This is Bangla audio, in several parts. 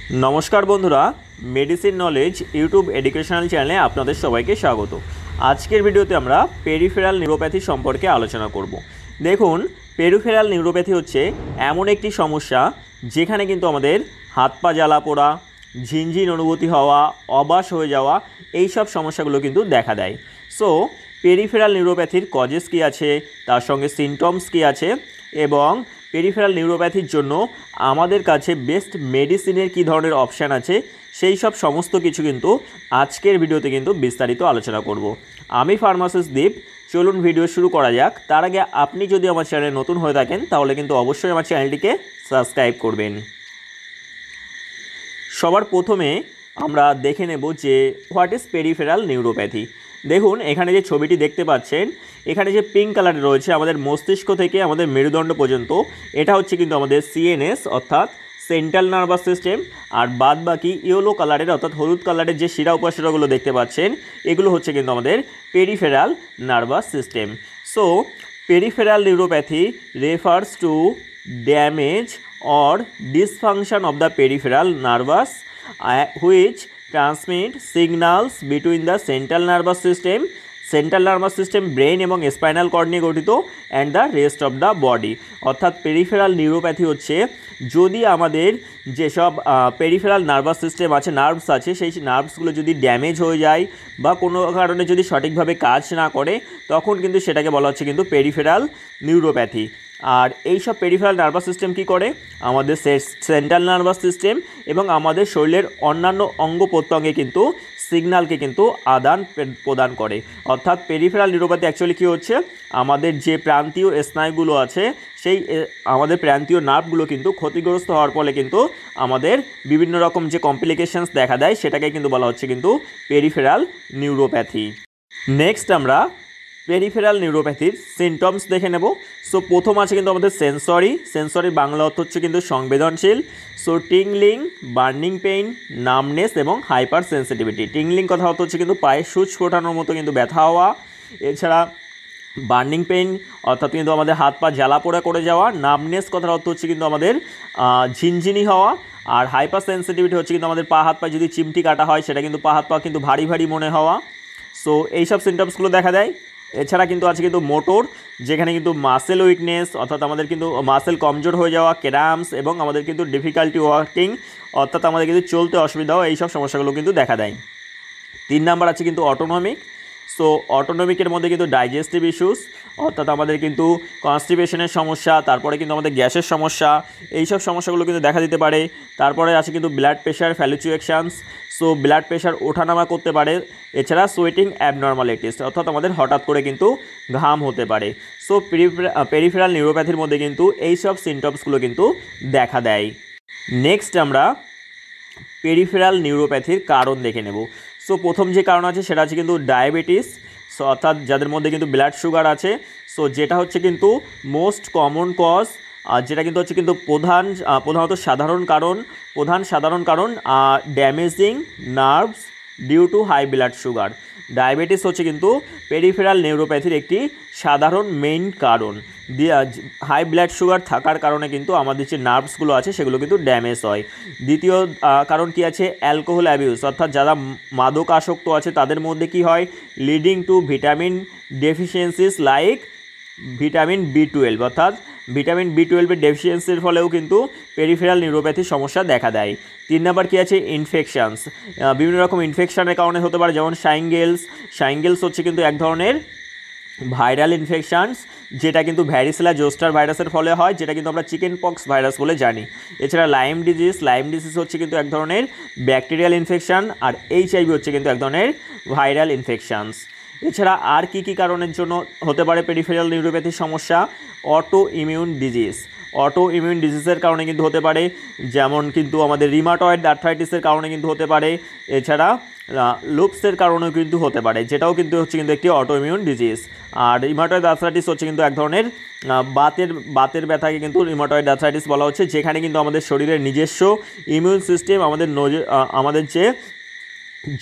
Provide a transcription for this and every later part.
नमस्कार बंधुरा मेडिसिन नलेज यूट्यूब एडुकेशनल चैनले आपनादेर सबाइके स्वागत। आजकेर भिडियोते आमरा पेरिफेराल निउरोपैथी सम्पर्के आलोचना करब। देखुन पेरिफेराल निउरोपैथी होच्छे एमन एकटी समस्या जेखाने किन्तु आमादेर हाथ पा ज्वाला पोड़ा, झिनझिन अनुभूति हवा, अबास हये जावा एई सब समस्यागुलो किन्तु देखा देय। सो पेरिफेराल निउरोपैथिर कजेस कि आछे, तार संगे सिमटम्स कि आछे एबं पेरिफेराल निउरोपैथिर जोन्नो आमादेर काछे बेस्ट मेडिसिनेर कि धरनेर अपशन आछे सेई सब समस्त किछु किन्तु आजकेर भिडियोते किन्तु विस्तारित आलोचना करब। आमी फार्मासिस्ट दीप। चलुन भिडियो शुरू करा जाक। तार आगे आपनि जोदि आमार चैनेले नतुन हये थाकेन ताहले किन्तु अवश्यई आमार चैनेलटिके सबस्क्राइब करबेन। सबार प्रथमे आमरा देखे नेब जे व्हाट इज पेरिफेराल निउरोपैथी। देखुन एखाने जे छबिटी देखते पाच्छेन एखाने जे पिंक कालारे रयेछे आमादेर मस्तिष्क थेके आमादेर मेरुदंड पर्यन्त एटा होच्छे किन्तु आमादेर सीएनएस अर्थात सेंट्राल नार्भास सिस्टेम और बाद बाकी येलो कालारेर अर्थात हलुद कालारेर जे शिरा उपाशिरागुलो देखते पाच्छेन एगुलो होच्छे किन्तु आमादेर peripheral nervous system. So peripheral neuropathy refers to damage or dysfunction of the peripheral nerves which transmit signals between the central nervous system, brain एवं स्पाइनल कॉर्ड निये गठित and the rest of the body. अर्थात पेरिफेराल निउरोपैथी होच्छे यदि आमादेर जे सब पेरिफेराल नार्भास सिस्टेम आछे, नार्भस आछे, सेई नार्भसगुलो यदि डैमेज हो जाए बा कोनो कारणे यदि सठिकभावे काज ना करे तखन किन्तु सेटाके बला हच्छे किन्तु पेरिफेराल निउरोपैथी। और ये सब पेरिफेराल नार्भास सिस्टेम की करे आमादेर सेंट्राल नार्भास सिस्टेम एवं आमादेर शरीरेर अन्यान्य अंग प्रत्यंगे किन्तु सिगनल के किन्तु आदान प्रदान करे। अर्थात पेरिफेराल निउरोपैथी एक्चुअली कि होच्छे आमादेर जे प्रान्तीय स्नायुगुलो आछे सेई आमादेर प्रान्तीय नार्भगुलो किन्तु क्षतिग्रस्त होवार फले किन्तु आमादेर विभिन्न रकम जे कमप्लिकेशन्स देखा देय सेटाके किन्तु बला हच्छे किन्तु पेरिफेराल निउरोपैथी। नेक्स्ट आमरा पेरिफेराल निउरोपैथिर सिमटम्स देखे नेब। सो प्रथम आछे किन्तु आमादेर सेंसरी बांगला अर्थ होच्छे किन्तु संवेदनशील। सो टिंगलिंग, बार्निंग पेन, नामनेस एवं हाइपार सेंसिटिविटी। टिंगलिंग कथा अर्थ होच्छे किन्तु पाये सूच फोटानोर मतो किन्तु व्यथा हवा। एछाड़ा बार्निंग पेन अर्थात किन्तु आमादेर हाथ पा ज्वाला पोड़ा करे जावा। नामनेस कथार अर्थ होच्छे किन्तु आमादेर झिनझिनी हवा। और हाइपार सेंसिटिविटी होच्छे किन्तु आमादेर पा हाथ पा यदि चिमटी काटा हय सेटा किन्तु पा हाथ पा किन्तु भारी भारी मने हवा। सो एई सब सिमटम्सगुलो देखा देय। एछाड़ा किन्तु आछे किन्तु मोटर जेखाने किन्तु मासेल उइकनेस अर्थात आमादेर किन्तु मासेल कमजोर हो जावा, क्राम्पस एवं आमादेर किन्तु डिफिकाल्टी वार्किंग अर्थात आमादेर किन्तु चलते असुविधा एई सब समस्यागुलो किन्तु देखा देय। 3 नम्बर आछे किन्तु अटोनमिक। सो अटोनमिकेर मধ্যে किन्तु डाइजेस्टिव इश्यूज अर्थात आमादेर किन्तु कन्स्टिपेशनेर समस्या, तारपरे किन्तु आमादेर ग्यासेर समस्या एई सब समस्यागुलो किन्तु देखा दिते पारे। तारपरे आछे किन्तु ब्लाड प्रेसार, फ्लैक्चुएशन्स। सो ब्लाड प्रेसार ओठानामा करते पारे। एछाड़ा सोয়েটিং অ্যাবনর্মালিটিস अर्थात आमादेर हठात् करे किन्तु घाम होते पारे। सो पेरिफेराल निउरोपैथिर मধ্যে किन्तु एई सब सिमटम्सगुलो किन्तु देखा देय। नेक्स्ट आमरा पेरिफेराल निउरोपैथिर कारण देखे नेब। सो प्रथम जे कारण आछे सेटा आछे किन्तु डायबिटिस। सो अर्थात जादेर मধ্যে किन्तु ब्लाड सुगार आछे। सो जेटा होच्छे किन्तु मोस्ट कमन कज और जेटा किन्तु होच्छे किन्तु प्रधानत साधारण कारण damaging nerves due to high blood sugar. Diabetes होच्छे किन्तु पेरिफेराल निउरोपैथिर एकटी साधारण मेन कारण। हाई ब्लाड सुगार थाकार कारणे किन्तु आमादेर जे नार्भसगुलो आछे सेगुलो किन्तु डैमेज हय। द्वितीय कारण कि आछे अ্যালকোহল অ্যাবিউজ अर्थात যারা मादक आसक्त आछे तादेर मধ্যে कि हय leading to vitamin deficiencies like vitamin B12 अर्थात ভিটামিন B12 এর ডেফিসিয়েন্সির ফলেও কিন্তু পেরিফেরাল নিউরোপ্যাথি সমস্যা দেখা দেয়। 3 নাম্বার কি আছে ইনফেকশনস। বিভিন্ন রকম ইনফেকশনের কারণে হতে পারে যেমন শাইঙ্গেলস হচ্ছে কিন্তু এক ধরনের ভাইরাল ইনফেকশনস যেটা কিন্তু ভ্যারিসেলা জোস্টার ভাইরাসের ফলে হয়, যেটা কিন্তু আমরা চিকেন পক্স ভাইরাস বলে জানি। এছাড়া লাইম ডিজিজ হচ্ছে কিন্তু এক ধরনের ব্যাকটেরিয়াল ইনফেকশন আর এইচআইভি হচ্ছে কিন্তু এক ধরনের ভাইরাল ইনফেকশনস। এছাড়া আর কি কি কারণের জন্য হতে পারে পেরিফেরাল নিউরোপ্যাথির সমস্যা অটো ইমিউন ডিজিজের কারণে কিন্তু হতে পারে, যেমন কিন্তু আমাদের রিমাটয়েড আর্থ্রাইটিসের কারণে কিন্তু হতে পারে। এছাড়া লুপসের কারণেও কিন্তু হতে পারে, যেটাও কিন্তু হচ্ছে কিন্তু একটি অটো ইমিউন ডিজিজ। আর রিমাটয়েড আর্থ্রাইটিস হচ্ছে কিন্তু এক ধরনের বাতের ব্যথাকে কিন্তু রিমাটয়েড আর্থ্রাইটিস বলা হচ্ছে, যেখানে কিন্তু আমাদের শরীরের নিজস্ব ইমিউন সিস্টেম আমাদের যে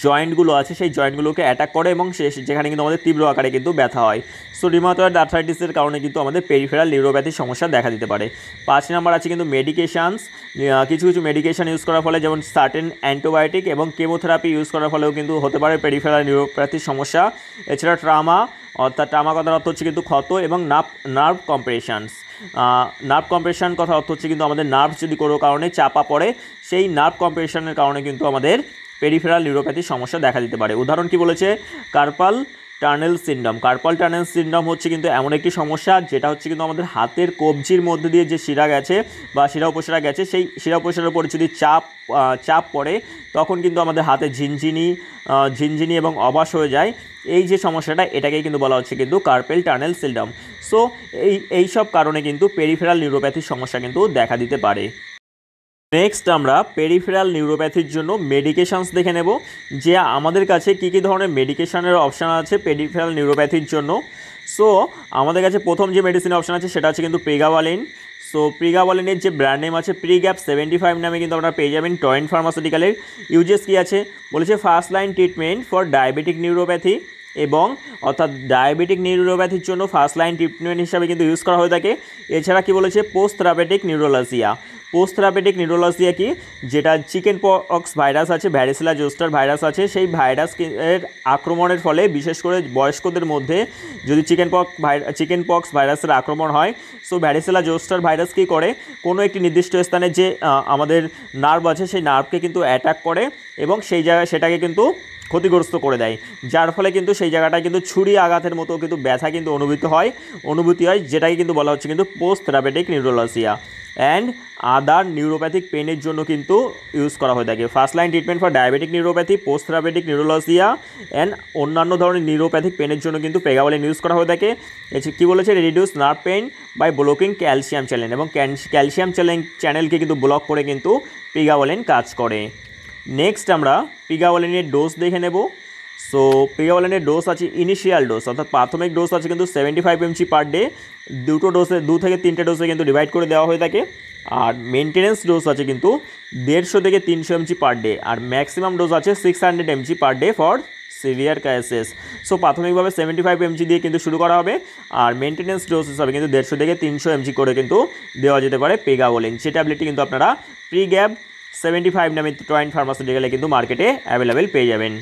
জয়েন্টগুলো আছে সেই জয়েন্টগুলোকে অ্যাটাক করে এবং যেখানে কিন্তু আমাদের তীব্র আকারে কিন্তু ব্যথা হয়। সো রিউমাটয়েড আর্থ্রাইটিসের কারণে কিন্তু আমাদের পেরিফেরাল নিউরোপ্যাথির সমস্যা দেখা দিতে পারে। 5 নাম্বার আছে কিন্তু মেডিকেশানস। কিছু কিছু মেডিকেশান ইউজ করার ফলে, যেমন সার্টেন অ্যান্টিবায়োটিক এবং কেমোথেরাপি ইউজ করার ফলেও কিন্তু হতে পারে পেরিফেরাল নিউরোপ্যাথির সমস্যা। এছাড়া ট্রামা, অর্থাৎ ট্রামা কথার অর্থ হচ্ছে কিন্তু ক্ষত, এবং নার্ভ কম্প্রেশনস। নার্ভ কম্প্রেশন কথা অর্থ হচ্ছে কিন্তু আমাদের নার্ভ যদি কোনো কারণে চাপা পড়ে, সেই নার্ভ কম্প্রেশনের কারণে কিন্তু আমাদের পেরিফেরাল নিউরোপ্যাথির সমস্যা দেখা দিতে পারে। উদাহরণ কি বলেছে, carpal tunnel syndrome. Carpal tunnel syndrome হচ্ছে কিন্তু এমন একটি সমস্যা যেটা হচ্ছে কিন্তু আমাদের হাতের কবজির মধ্যে দিয়ে যে শিরা গেছে বা শিরা উপশিরা গেছে, সেই শিরা উপশিরার উপরে যদি চাপ পড়ে, তখন কিন্তু আমাদের হাতে ঝিনঝিনি এবং অবাস হয়ে যায়। এই যে সমস্যাটা, এটাকেই কিন্তু বলা হচ্ছে কিন্তু কার্পেল টানেল সিনড্রোম। সো এই সব কারণে কিন্তু পেরিফেরাল নিউরোপ্যাথির সমস্যা কিন্তু দেখা দিতে পারে। নেক্সট আমরা পেরিফেরাল নিউরোপ্যাথির জন্য মেডিকেশানস দেখে নেব, যে আমাদের কাছে কী কী ধরনের মেডিকেশানের অপশান আছে পেরিফেরাল নিউরোপ্যাথির জন্য। সো আমাদের কাছে প্রথম যে মেডিসিনের অপশান আছে সেটা হচ্ছে কিন্তু প্রিগাবালিন। সো প্রিগাবালিনের যে ব্র্যান্ড নেম আছে প্রিগ্যাপ 75 নামে কিন্তু আপনারা পেয়ে যাবেন টরেন্ট ফার্মাসিউটিক্যালের। ইউজেস কী আছে বলেছে, first line treatment for diabetic neuropathy, এবং অর্থাৎ ডায়াবেটিক নিউরোপ্যাথির জন্য ফার্স্ট লাইন ট্রিটমেন্ট হিসাবে কিন্তু ইউজ করা হয়ে থাকে। এছাড়া কি বলেছে, post therapeutic neuralgia. Post therapeutic neuralgia কি, যেটা চিকেন পক্স ভাইরাস আছে, ভ্যারিসেলা জোস্টার ভাইরাস আছে, সেই ভাইরাস এর আক্রমণের ফলে বিশেষ করে বয়স্কদের মধ্যে যদি চিকেন পক্স ভাইরাসের আক্রমণ হয়, সো ভ্যারিসেলা জোস্টার ভাইরাস কী করে, কোনো একটি নির্দিষ্ট স্থানে যে আমাদের নার্ভ আছে সেই নার্ভকে কিন্তু অ্যাটাক করে এবং সেই জায়গায় সেটাকে কিন্তু ক্ষতিগ্রস্ত করে দেয়, যার ফলে কিন্তু সেই জায়গাটায় কিন্তু ছুরি আঘাতের মতো কিন্তু ব্যথা কিন্তু অনুভূতি হয়, যেটাকে কিন্তু বলা হচ্ছে কিন্তু post therapeutic neuralgia. And other neuropathic পেনের জন্য কিন্তু ইউজ করা হয়ে থাকে। First line treatment for diabetic neuropathy, post therapeutic neuralgia and অন্যান্য ধরনের নিউরোপ্যাথিক পেনের জন্য কিন্তু প্রেগাবালিন ইউজ করা হয়ে থাকে। কী বলেছে, reduce nerve pain by blocking calcium channel, এবং ক্যালসিয়াম চ্যানেলকে কিন্তু ব্লক করে কিন্তু প্রেগাবালিন কাজ করে। নেক্সট আমরা প্রেগাবালিনের ডোজ দেখে নেব। সো প্রেগাবালিনের ডোজ আছে ইনিশিয়াল ডোজ, অর্থাৎ প্রাথমিক ডোজ আছে কিন্তু 75 mg পার ডে, 2 থেকে 3টে ডোজে কিন্তু ডিভাইড করে দেওয়া হয়ে থাকে। আর মেনটেনেন্স ডোজ আছে কিন্তু 150 থেকে 300 mg পার ডে, আর ম্যাক্সিমাম ডোজ আছে 600 mg per day for severe cases. So প্রাথমিকভাবে 75 mg দিয়ে কিন্তু শুরু করা হবে, আর মেনটেনেন্স ডোজ হিসাবে কিন্তু 150 থেকে 300 mg করে কিন্তু দেওয়া যেতে পারে প্রেগাবালিন। সেই ট্যাবলেটটি কিন্তু আপনারা প্রিগ্যাপ 75 নামে টরেন্ট ফার্মাসিউটিক্যালে কিন্তু মার্কেটে অ্যাভেলেবেল পেয়ে যাবেন।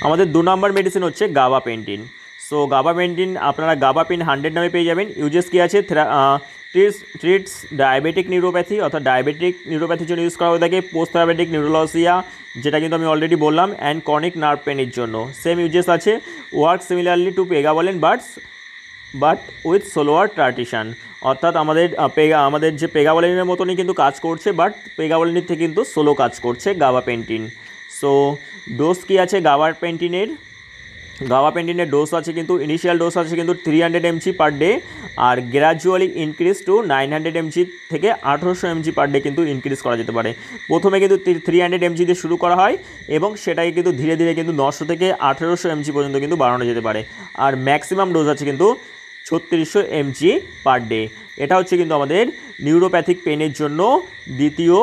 আমাদের 2 নম্বর মেডিসিন হচ্ছে গাবাপেন্টিন। সো গাবাপেন্টিন আপনারা গাবাপিন 100 নামে পেয়ে যাবেন। ইউজেস কী আছে, ট্রিটস ডায়াবেটিক নিউরোপ্যাথি, অর্থাৎ ডায়াবেটিক নিউরোপ্যাথির জন্য ইউজ করা হয়ে থাকে। পোস্ট থেরাপিউটিক নিউরোলজিয়া, যেটা কিন্তু আমি অলরেডি বললাম, অ্যান্ড ক্রনিক নার্ভ পেনের জন্য সেম ইউজেস আছে। Work similarly to pregabalin but with slower titration, অর্থাৎ আমাদের যে প্রেগাবালিনের মতনই কিন্তু কাজ করছে, বাট প্রেগাবালিনের থেকে কিন্তু স্লো কাজ করছে গাবাপেন্টিন। সো ডোজ কী আছে গাবাপেন্টিনের ডোজ আছে কিন্তু ইনিশিয়াল ডোজ আছে কিন্তু 300 mg পার ডে, আর গ্র্যাজুয়ালি ইনক্রিজ টু 900 mg থেকে 1800 mg পার ডে কিন্তু ইনক্রিজ করা যেতে পারে। প্রথমে কিন্তু 300 mg দিয়ে শুরু করা হয় এবং সেটাকে কিন্তু ধীরে ধীরে কিন্তু 900 থেকে 1800 mg পর্যন্ত কিন্তু বাড়ানো যেতে পারে, আর ম্যাক্সিমাম ডোজ আছে কিন্তু 3600 mg পার ডে। এটা হচ্ছে কিন্তু আমাদের নিউরোপ্যাথিক পেনের জন্য দ্বিতীয়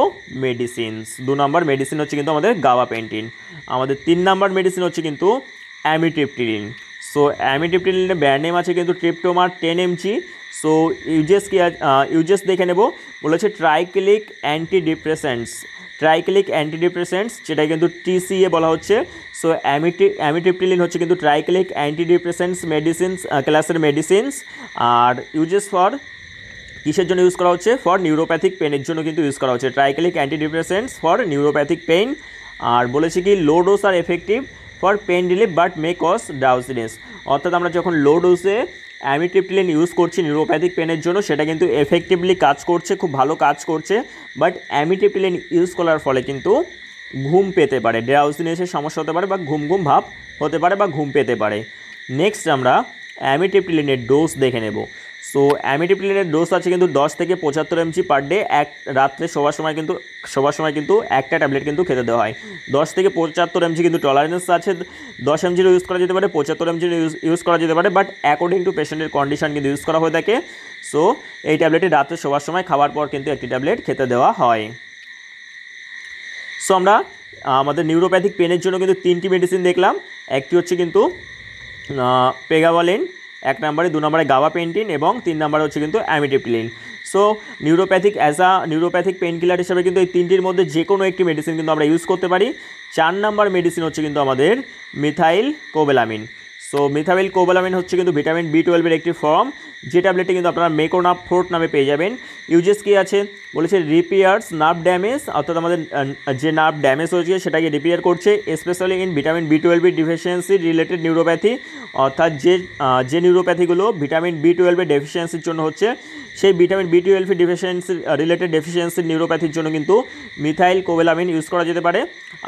মেডিসিনস। 2 নম্বর মেডিসিন হচ্ছে কিন্তু আমাদের গাবাপেন্টিন। আমাদের 3 নম্বর মেডিসিন হচ্ছে কিন্তু অ্যামিট্রিপ্টিলিন। সো অ্যামিট্রিপ্টিলিনের ব্র্যান্ড নেম আছে কিন্তু ট্রিপ্টোমার 10 mg। সো ইউজেস দেখে নেব, বলেছে ট্রাইক্লিক অ্যান্টিডিপ্রেসেন্টস, যেটা কিন্তু TCA বলা হচ্ছে। সো অ্যামিট্রিপ্টিলিন হচ্ছে কিন্তু ট্রাইক্লিক অ্যান্টিডিপ্রেসেন্টস ক্লাসের মেডিসিনস। আর ইউজেস ফর কিসের জন্য ইউজ করা হচ্ছে, ফর নিউরোপ্যাথিক পেনের জন্য কিন্তু ইউজ করা হচ্ছে tricyclic antidepressants for neuropathic pain. আর বলেছে কি low dose are effective for pain relief but may cause drowsiness, অর্থাৎ আমরা যখন লো ডোজে অ্যামিট্রিপ্টিলিন ইউজ করছি নিউরোপ্যাথিক পেনের জন্য, সেটা কিন্তু এফেক্টিভলি কাজ করছে, খুব ভালো কাজ করছে, বাট অ্যামিট্রিপ্টিলিন ইউজ করার ফলে কিন্তু ঘুম পেতে পারে, ড্রাউজিনেসের সমস্যা হতে পারে, বা ঘুম ভাব হতে পারে, বা ঘুম পেতে পারে। নেক্সট আমরা অ্যামিট্রিপ্টিলিনের ডোজ দেখে নেব। সো অ্যামিট্রিপ্টিলিনের ডোজ আছে কিন্তু 10 থেকে 75 mg পার ডে। রাত্রে শোবার সময় কিন্তু একটা ট্যাবলেট কিন্তু খেতে দেওয়া হয়। 10 থেকে 75 mg কিন্তু টলারেন্স আছে, 10 mg ইউজ করা যেতে পারে, 75 mg ইউজ করা যেতে পারে, বাট অ্যাকর্ডিং টু পেশেন্টের কন্ডিশন কিন্তু ইউজ করা হয়ে থাকে। সো এই ট্যাবলেটটি রাত্রে শোবার সময় খাওয়ার পর কিন্তু একটি ট্যাবলেট খেতে দেওয়া হয়। সো আমরা আমাদের নিউরোপ্যাথিক পেনের জন্য কিন্তু 3টি মেডিসিন দেখলাম। একটি হচ্ছে কিন্তু পেগাবলিন, 1 নম্বরে, 2 নম্বরে গাবাপেন্টিন এবং 3 নম্বরে হচ্ছে কিন্তু অ্যামিট্রিপ্টিলিন। সো নিউরোপ্যাথিক পেন কিলার হিসেবে কিন্তু এই 3টির মধ্যে যে কোনো একটি মেডিসিন কিন্তু আমরা ইউজ করতে পারি। 4 নম্বর মেডিসিন হচ্ছে কিন্তু আমাদের methyl cobalamin. So methyl cobalamin হচ্ছে কিন্তু ভিটামিন B12 এর একটি ফর্ম, যে ট্যাবলেটটি কিন্তু আপনারা মেকোনাপ ফোর্ট নামে পেয়ে যাবেন। ইউজেস কী আছে বলেছে, রিপেয়ার্স নার্ভ ড্যামেজ, অর্থাৎ আমাদের যে নার্ভ ড্যামেজ হয়েছে সেটাকে রিপেয়ার করছে, specially in vitamin B12 deficiency related neuropathy, অর্থাৎ যে নিউরোপ্যাথিগুলো ভিটামিন B12 ডেফিসিয়েন্সির জন্য হচ্ছে, সেই ভিটামিন B12 ডেফিসিয়েন্সি রিলেটেড ডেফিসিয়েন্সির নিউরোপ্যাথির জন্য কিন্তু মিথাইল কোবালামিন ইউজ করা যেতে পারে।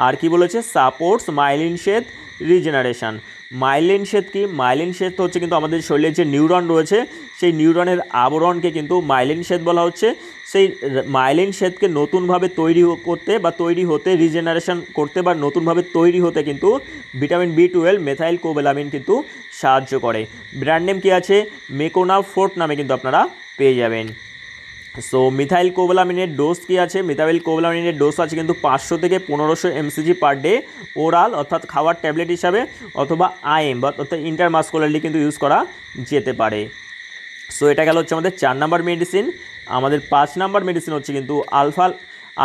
আর কি বলেছে, supports myelin Sheth regeneration. Myelin Sheth কি? মাইলিন শেথ হচ্ছে কিন্তু আমাদের শরীরে যে নিউরন রয়েছে সেই নিউরনের আবরণকে কিন্তু মাইলিন শেথ বলা হচ্ছে। সেই মাইলিন শেথকে নতুনভাবে তৈরি করতে বা তৈরি হতে, রিজেনারেশন করতে বা নতুনভাবে তৈরি হতে কিন্তু ভিটামিন B12 মিথাইল কোবালামিন কিন্তু সাহায্য করে। ব্র্যান্ড নেম কি আছে? মেকোনাপ ফোর্ট নামে কিন্তু আপনারা পেয়ে যাবেন। সো মিথাইল কোবালামিনের ডোজ কী আছে? মিথাইল কোবালামিনের ডোজ আছে কিন্তু 500 থেকে 1500 mcg পার ডে, ওরাল অর্থাৎ খাওয়ার ট্যাবলেট হিসাবে, অথবা IM বা অর্থাৎ ইন্টারমাস্কুলারলি কিন্তু ইউজ করা যেতে পারে। সো এটা গেল হচ্ছে আমাদের 4 নম্বর মেডিসিন। আমাদের 5 নম্বর মেডিসিন হচ্ছে কিন্তু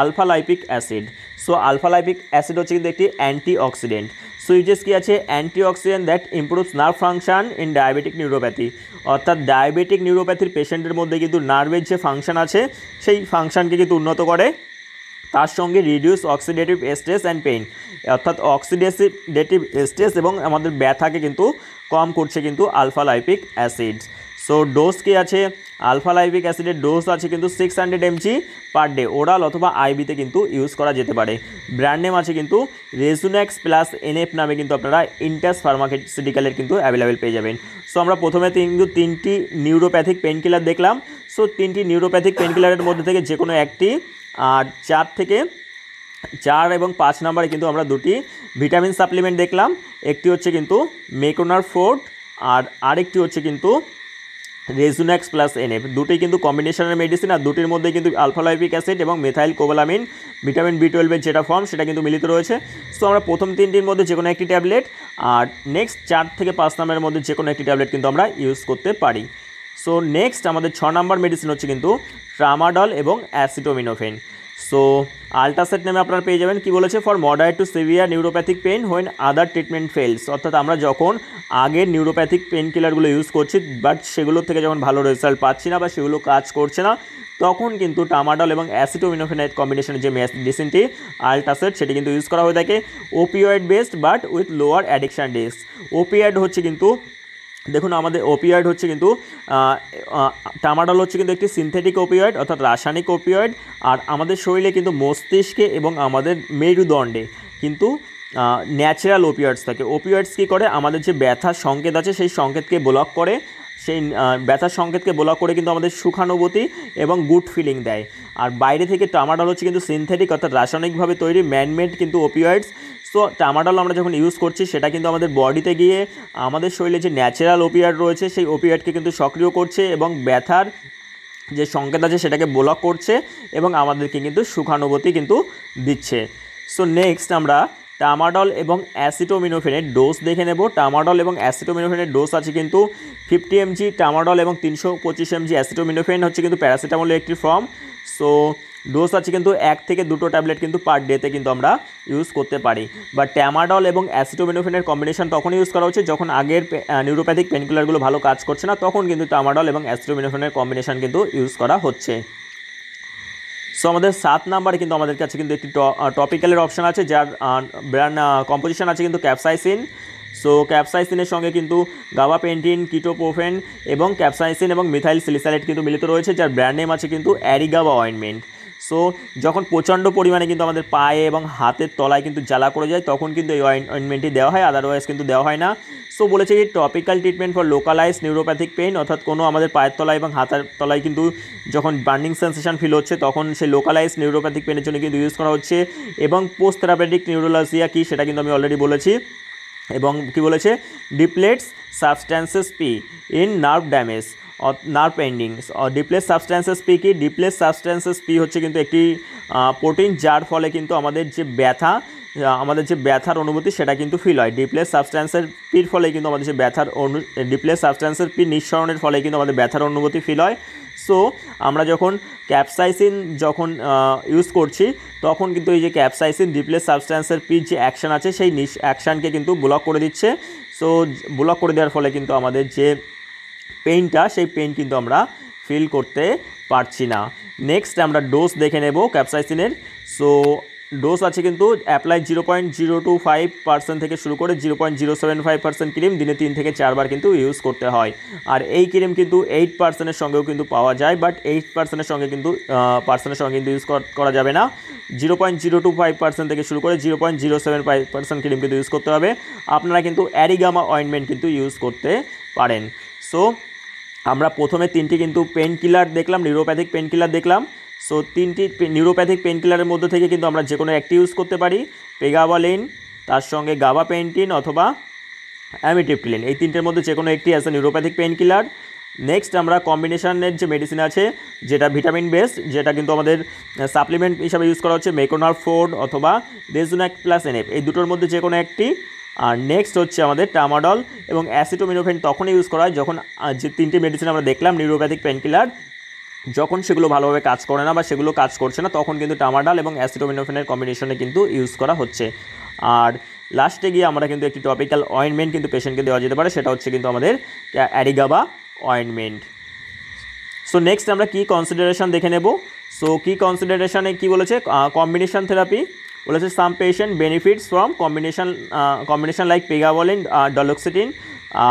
alpha lipoic acid. So alpha lipoic acid হচ্ছে কিন্তু একটি অ্যান্টিঅক্সিডেন্ট। সো ইউজেস কী আছে? Antioxidant that improves nerve function in diabetic neuropathy, অর্থাৎ ডায়াবেটিক নিউরোপ্যাথির পেশেন্টের মধ্যে কিন্তু নার্ভের যে ফাংশন আছে সেই ফাংশনকে কিন্তু উন্নত করে। তার সঙ্গে reduce oxidative stress and pain, অর্থাৎ অক্সিডেটিভ স্ট্রেস এবং আমাদের ব্যথাকে কিন্তু কম করছে কিন্তু alpha lipoic acid. So dose কী আছে? আলফা লাইপিক অ্যাসিডের ডোজ আছে কিন্তু 600 mg পার ডে, ওরাল অথবা IVতে কিন্তু ইউজ করা যেতে পারে। ব্র্যান্ড নেম আছে কিন্তু রেজুনেক্স প্লাস NF নামে কিন্তু আপনারা ইন্টাস ফার্মাসিউটিক্যালের কিন্তু অ্যাভেলেবেল পেয়ে যাবেন। সো আমরা প্রথমে কিন্তু 3টি নিউরোপ্যাথিক পেন কিলার দেখলাম। সো 3টি নিউরোপ্যাথিক পেন কিলারের মধ্যে থেকে যে কোনো একটি, আর 4 এবং 5 নম্বরে কিন্তু আমরা 2টি ভিটামিন সাপ্লিমেন্ট দেখলাম। একটি হচ্ছে কিন্তু মেকোনাপ ফোর্ট আর আরেকটি হচ্ছে কিন্তু রেজুনেক্স প্লাস NF, দুটোই কিন্তু কম্বিনেশনের মেডিসিন। আর দুটির মধ্যে কিন্তু আলফা লাইপিক অ্যাসিড এবং মিথাইল কোবালামিন ভিটামিন B12 এর যেটা ফর্ম সেটা কিন্তু মিলিত রয়েছে। সো আমরা প্রথম 3টির মধ্যে যে কোনো একটি ট্যাবলেট, আর নেক্সট 4 থেকে 5 নম্বরের মধ্যে যে কোনো একটি ট্যাবলেট কিন্তু আমরা ইউজ করতে পারি। সো নেক্সট আমাদের 6 নম্বর মেডিসিন হচ্ছে কিন্তু ট্রামাডল এবং অ্যাসিটোমিনোফেন। সো আল্টাসেট নামে আপনারা পেয়ে যাবেন। কি বলেছে? For moderate to severe neuropathic pain when other treatment fails, অর্থাৎ আমরা যখন আগের নিউরোপ্যাথিক পেন কিলারগুলো ইউজ করছি বাট সেগুলোর থেকে যখন ভালো রেজাল্ট পাচ্ছি না বা সেগুলো কাজ করছে না, তখন কিন্তু ট্রামাডল এবং অ্যাসিটোমিনোফেনের কম্বিনেশনের যে মেডিসিনটি আল্টাসেট সেটি কিন্তু ইউজ করা হয়ে থাকে। Opioid based but with lower addiction risk. Opioid হচ্ছে কিন্তু, দেখুন আমাদের ওপিওয়েড হচ্ছে কিন্তু ট্রামাডল হচ্ছে কিন্তু একটি সিনথেটিক ওপিওয়েড অর্থাৎ রাসায়নিক ওপিওয়েড। আর আমাদের শরীরে কিন্তু মস্তিষ্কে এবং আমাদের মেরুদণ্ডে কিন্তু ন্যাচারাল ওপিওয়েডস থাকে। ওপিওয়েডস কী করে? আমাদের যে ব্যথার সংকেত আছে সেই সংকেতকে ব্লক করে, সেই ব্যথার সংকেতকে ব্লক করে কিন্তু আমাদের সুখানুভূতি এবং গুড ফিলিং দেয়। আর বাইরে থেকে ট্রামাডল হচ্ছে কিন্তু সিনথেটিক অর্থাৎ রাসায়নিকভাবে তৈরি ম্যানমেড কিন্তু ওপিওয়েডস। সো ট্রামাডল আমরা যখন ইউজ করছি সেটা কিন্তু আমাদের বডিতে গিয়ে আমাদের শরীরে যে ন্যাচারাল ওপিওয়েড রয়েছে সেই ওপিওয়েডকে কিন্তু সক্রিয় করছে এবং ব্যথার যে সংকেত আছে সেটাকে ব্লক করছে এবং আমাদেরকে কিন্তু সুখানুভূতি কিন্তু দিচ্ছে। সো নেক্সট আমরা ট্রামাডল এবং অ্যাসিটোমিনোফেনের ডোজ দেখে নেব। ট্রামাডল এবং অ্যাসিটোমিনোফেনের ডোজ আছে কিন্তু 50 mg ট্রামাডল এবং 325 mg অ্যাসিটোমিনোফেন হচ্ছে কিন্তু প্যারাসিটামলের একটি ফর্ম। সো ডোজ আছে কিন্তু 1 থেকে 2টো ট্যাবলেট কিন্তু পার ডেতে কিন্তু আমরা ইউজ করতে পারি। বা ট্রামাডল এবং অ্যাসিটোমিনোফেনের কম্বিনেশন তখন ইউজ করা হচ্ছে যখন আগের নিউরোপ্যাথিক পেনকিলারগুলো ভালো কাজ করছে না, তখন কিন্তু ট্রামাডল এবং অ্যাসিটোমিনোফেনের কম্বিনেশন কিন্তু ইউজ করা হচ্ছে। সো আমাদের 7 নম্বরে কিন্তু আমাদের কাছে কিন্তু একটি টপিক্যালের অপশান আছে, যার ব্র্যান্ড কম্পোজিশন আছে কিন্তু ক্যাপসাইসিন। সো ক্যাপসাইসিনের সঙ্গে কিন্তু গাবাপেন্টিন, কিটোপ্রোফেন এবং ক্যাপসাইসিন এবং মিথাইল স্যালিসাইলেট কিন্তু মিলিত রয়েছে, যার ব্র্যান্ড নেম আছে কিন্তু অ্যারিগাবা অয়েনমেন্ট। সো যখন প্রচণ্ড পরিমাণে কিন্তু আমাদের পায়ে এবং হাতের তলায় কিন্তু জ্বালা করে যায় তখন কিন্তু এই অয়েনমেন্টটি দেওয়া হয়, আদারওয়াইজ কিন্তু দেওয়া হয় না। সো বলেছে কি topical treatment for localize neuropathic pain, অর্থাৎ কোনো আমাদের পায়ের তলায় এবং হাতের তলায় কিন্তু যখন বার্নিং সেন্সেশন ফিল হচ্ছে তখন সেই লোকালাইজ নিউরোপ্যাথিক পেনের জন্য কিন্তু ইউজ করা হচ্ছে। এবং পোস্ট থেরাপিউটিক নিউরোলজিয়া কি সেটা কিন্তু আমি অলরেডি বলেছি। এবং কি বলেছে? Depletes substances P in nerve damage nerve endings. Depletes substances P কি? ডিপ্লেস সাবস্ট্যান্সেস পি হচ্ছে কিন্তু একটি প্রোটিন, যার ফলে কিন্তু আমাদের যে ব্যথা আমাদের যে ব্যথার অনুভূতি সেটা কিন্তু ফিল হয়। ডিপ্লেস সাবস্ট্যান্সের পির ফলে কিন্তু আমাদের যে ডিপ্লেস সাবস্ট্যান্সের পি নিঃসরণের ফলে কিন্তু আমাদের ব্যথার অনুভূতি ফিল হয়। সো আমরা যখন ক্যাপসাইসিন ইউজ করছি তখন কিন্তু এই যে ক্যাপসাইসিন ডিপ্লেস সাবস্ট্যান্সের পির যে অ্যাকশান আছে সেই অ্যাকশানকে কিন্তু ব্লক করে দিচ্ছে। সো ব্লক করে দেওয়ার ফলে কিন্তু আমাদের যে পেইনটা সেই পেইন কিন্তু আমরা ফিল করতে পারছি না। নেক্সট আমরা ডোজ দেখে নেব ক্যাপসাইসিনের। সো ডোজ আছে কিন্তু অ্যাপ্লাই 0.025% থেকে শুরু করে 0.075% ক্রিম দিনে 3 থেকে 4 বার কিন্তু ইউজ করতে হয়। আর এই ক্রিম কিন্তু 8%-এর সঙ্গেও কিন্তু পাওয়া যায়, বাট 8%-এর সঙ্গে কিন্তু ইউজ করা যাবে না। 0.025% থেকে শুরু করে 0.075% ক্রিম কিন্তু ইউজ করতে হবে। আপনারা কিন্তু অ্যারিগামা অয়েন্টমেন্ট কিন্তু ইউজ করতে পারেন। সো আমরা প্রথমে 3টি কিন্তু পেন কিলার দেখলাম, নিউরোপ্যাথিক পেন কিলার দেখলাম। সো 3টি নিউরোপ্যাথিক পেন কিলারের মধ্যে থেকে কিন্তু আমরা যে কোনো একটি ইউজ করতে পারি, পেগাবালিন, তার সঙ্গে গাবাপেন্টিন অথবা অ্যামিট্রিপ্টিলিন, এই 3টের মধ্যে যে কোনো একটি as a neuropathic pain killer. Next আমরা কম্বিনেশনের যে মেডিসিন আছে যেটা ভিটামিন বেসড, যেটা কিন্তু আমাদের সাপ্লিমেন্ট হিসাবে ইউজ করা হচ্ছে, মেকোনার 4 অথবা ডেজুনাক প্লাস এনএফ, এই দুটোর মধ্যে যে কোনো একটি। আর নেক্সট হচ্ছে আমাদের ট্রামাডল এবং অ্যাসিটোমিনোফেন তখনই ইউজ করা হয় যখন যে 3টি মেডিসিন আমরা দেখলাম নিউরোপ্যাথিক পেনকিলার, যখন সেগুলো ভালোভাবে কাজ করে না বা সেগুলো কাজ করছে না তখন কিন্তু ট্রামাডল এবং অ্যাসিটোমিনোফেনের কম্বিনেশনে কিন্তু ইউজ করা হচ্ছে। আর লাস্টে গিয়ে আমরা কিন্তু একটি টপিক্যাল অয়েন্টমেন্ট কিন্তু পেশেন্টকে দেওয়া যেতে পারে, সেটা হচ্ছে কিন্তু আমাদের অ্যারিগাবা অয়েন্টমেন্ট। সো নেক্সট আমরা কি কনসিডারেশন দেখে নেব। সো কি কনসিডারেশনে কি বলেছে, কম্বিনেশন থেরাপি বলেছে some patient benefits from combination like pregabalin, duloxetine,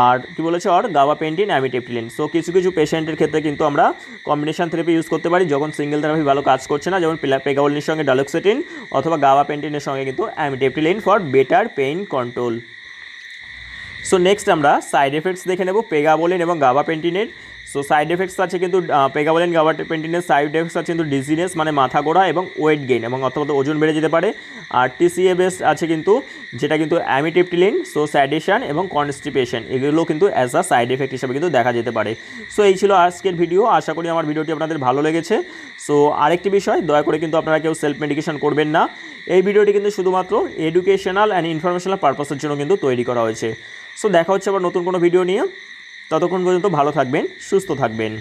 আর কি বলেছে অর গাবাপেন্টিন, অ্যামিট্রিপ্টিলিন। সো কিছু কিছু পেশেন্টের ক্ষেত্রে কিন্তু আমরা কম্বিনেশন থেরাপি ইউজ করতে পারি যখন সিঙ্গেল থেরাপি ভালো কাজ করছে না, যেমন পেগাবলিনের সঙ্গে ডলক্সিটিন অথবা গাবাপেন্টিনের সঙ্গে কিন্তু অ্যামিট্রিপ্টিলিন for better pain control. So next আমরা সাইড এফেক্টস দেখে নেব পেগাবলিন এবং গাবাপেন্টিনের। সো সাইড এফেক্টস আছে কিন্তু পেগাবলিন গাবাপেন্টিনের সাইড এফেক্টস আছে কিন্তু ডিজিনেস মানে মাথা ঘোরা এবং ওয়েট গেইন এবং অথবা ওজন বেড়ে যেতে পারে। আর টিসিএ বেস আছে কিন্তু যেটা কিন্তু অ্যামিট্রিপ্টিলিন, সো স্যাডিশন এবং কনস্টিপেশন, এগুলো কিন্তু অ্যাজ আ সাইড এফেক্ট হিসেবে কিন্তু দেখা যেতে পারে। সো এই ছিল আজকের ভিডিও, আশা করি আমার ভিডিওটি আপনাদের ভালো লেগেছে। সো আরেকটি বিষয়, দয়া করে কিন্তু আপনারা কেউ সেলফ মেডিকেশন করবেন না। এই ভিডিওটি কিন্তু শুধুমাত্র এডুকেশনাল অ্যান্ড ইনফরমেশনাল পারপাসের জন্য কিন্তু তৈরি করা হয়েছে। সো দেখা হচ্ছে আবার নতুন কোনো ভিডিও নিয়ে, ততক্ষণ পর্যন্ত ভালো থাকবেন, সুস্থ থাকবেন।